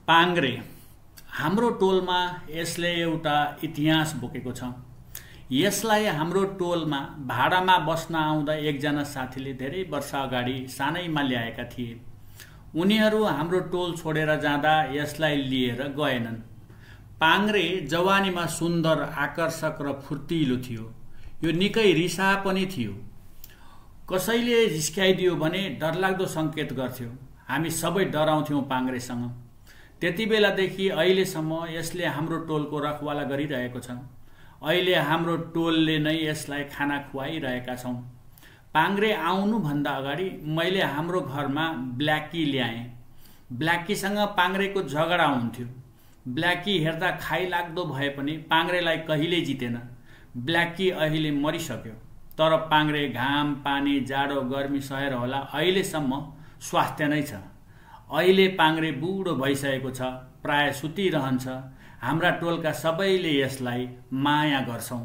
पाङ्ग्रे हाम्रो टोलमा यसले एउटा इतिहास बोकेको छ। यसलाई हाम्रो टोलमा भाडामा बस्न आउँदा एकजना साथीले धेरै वर्ष अगाडि सानैमा ल्याएका थिए। उनीहरू हाम्रो टोल छोडेर जाँदा यसलाई लिएर गएनन्। पाङ्ग्रे जवानीमा सुन्दर, आकर्षक र फुर्तिलो थियो। यो निकै रिसा पनि थियो। कसैले जिस्काइदियो भने डरलाग्दो सङ्केत गर्थ्यो। हामी सबै डराउँथ्यौँ पाङ्ग्रेसँग। त्यति बेलादेखि अहिलेसम्म यसले हाम्रो टोलको रखवाला गरिरहेको छ। अहिले हाम्रो टोलले नै यसलाई खाना खुवाइरहेका छौँ। पाङ्ग्रे आउनुभन्दा अगाडि मैले हाम्रो घरमा ब्ल्याकी ल्याएँ। ब्ल्याकीसँग पाङ्ग्रेको झगडा हुन्थ्यो। ब्ल्याकी हेर्दा खाइलाग्दो भए पनि पाङ्ग्रेलाई कहिल्यै जितेन। ब्ल्याकी अहिले मरिसक्यो, तर पाङ्ग्रे घाम, पानी, जाडो, गर्मी सहेर होला अहिलेसम्म स्वास्थ्य नै छ। अहिले पाङ्ग्रे बुढो भइसकेको छ, प्राय सुतिरहन्छ। हाम्रा टोलका सबैले यसलाई माया गर्छौँ।